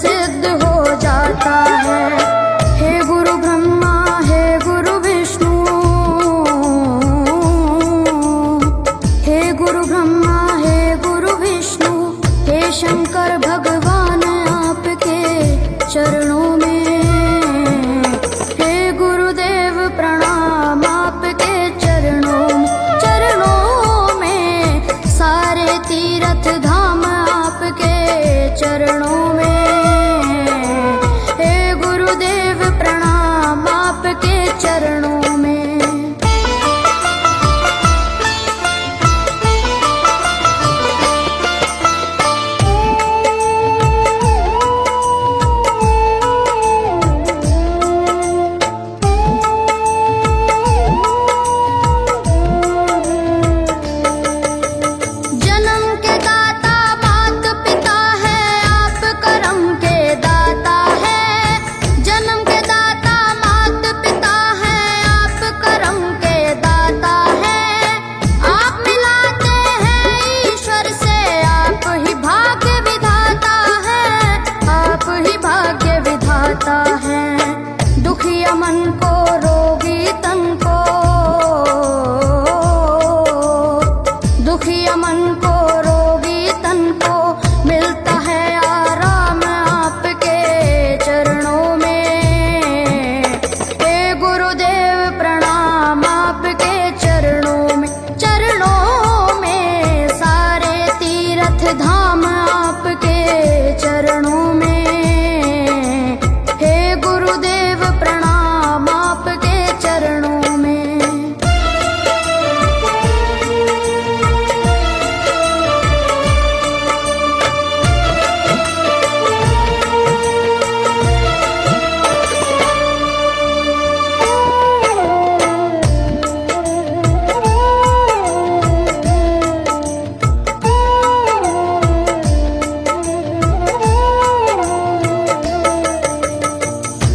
सिद्ध हो जाता है। हे गुरु ब्रह्मा, हे गुरु विष्णु, हे गुरु ब्रह्मा, हे गुरु विष्णु, हे शंकर भगवान आपके चरणों में। हे गुरुदेव प्रणाम आपके चरणों में, सारे तीर्थ धाम आपके चरणों में। हे गुरुदेव प्रणाम आपके चरणों में। दुखिया मन को, रोगी तन को, दुखिया मन को, रोगी तन को मिलता है आराम आपके चरणों में। हे गुरुदेव प्रणाम आपके चरणों में, सारे तीर्थ धाम आपके चरणों में। गुरुदेव प्रणाम आपके चरणों में।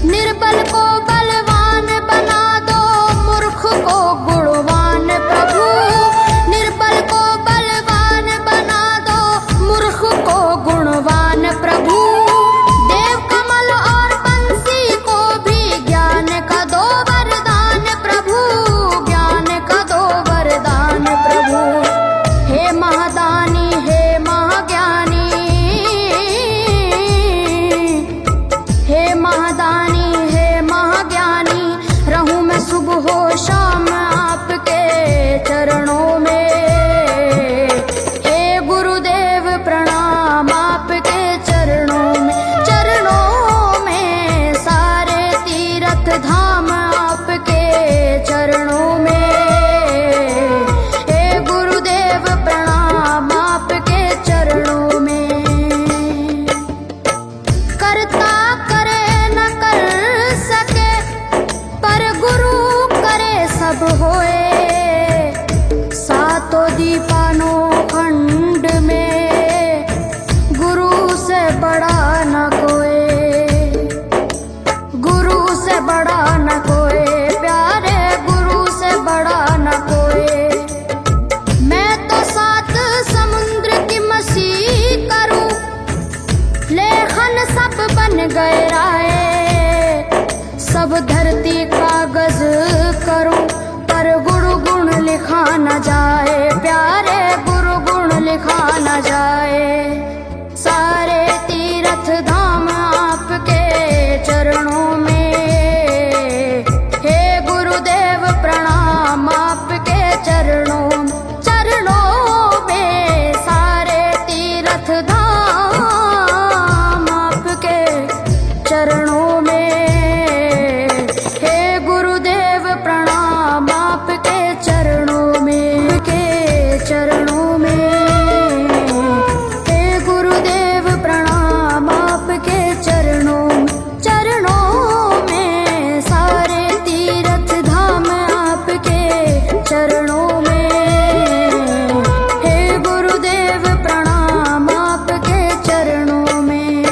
निर्बल को बलवान बना दो, मूर्ख को गुणवान प्रभु। निर्बल को बलवान बना दो, मूर्ख को गुणवान प्रभु। देव कमल और बंसी को भी ज्ञान का दो वरदान प्रभु, ज्ञान का दो वरदान प्रभु। हे महादानी, हे महाज्ञानी, हे महादानी, हे महाज्ञानी, रहूं मैं सुबह हो शाम आपके चरणों में। हे गुरुदेव प्रणाम आपके चरणों में, सारे तीर्थ धाम आपके चरणों में। हे गुरुदेव प्रणाम आपके चरणों में। करता करे न कर सके, पर गुरु करे सब होए। सातों दीपानों खंड में गुरु से बड़ा न कोई, गुरु से बड़ा न कोई, प्यारे गुरु से बड़ा न कोई। मैं तो 7 समुद्र की मसीह करूं, लेखन सब बन गए राय। सब धरती कागज करूं, पर गुरु गुण लिखा न जाए, प्यारे गुरु गुण लिखा न जाए। सारे तीर्थ धाम आपके चरणों में। हे गुरुदेव प्रणाम आपके चरणों में, सारे तीर्थ धाम आपके चरणों में। हे गुरुदेव प्रणाम आपके चरणों में, के चरणों में। हे गुरुदेव प्रणाम आपके चरणों में, सारे तीर्थ धाम आपके चरणों में। हे गुरुदेव प्रणाम आपके चरणों में।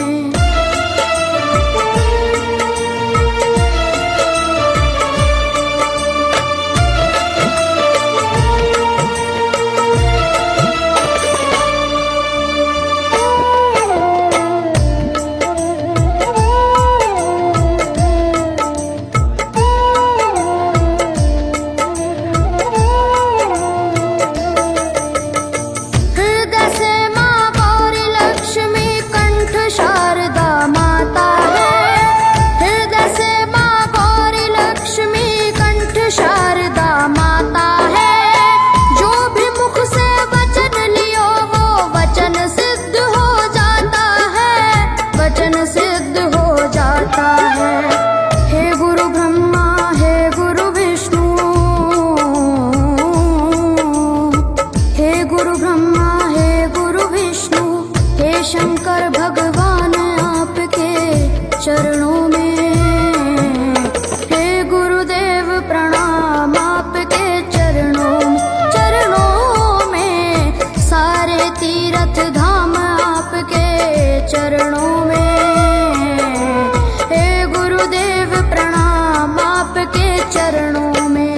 चरणों में। हे गुरुदेव प्रणाम आपके चरणों में, सारे तीर्थ धाम आपके चरणों में। हे गुरुदेव प्रणाम आपके चरणों में।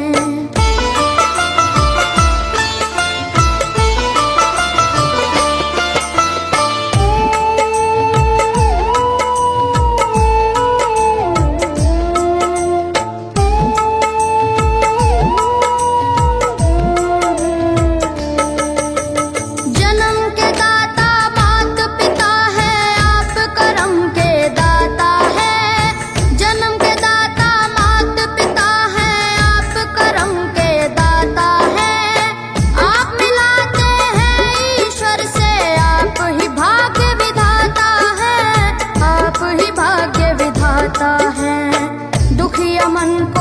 दुखिया मन को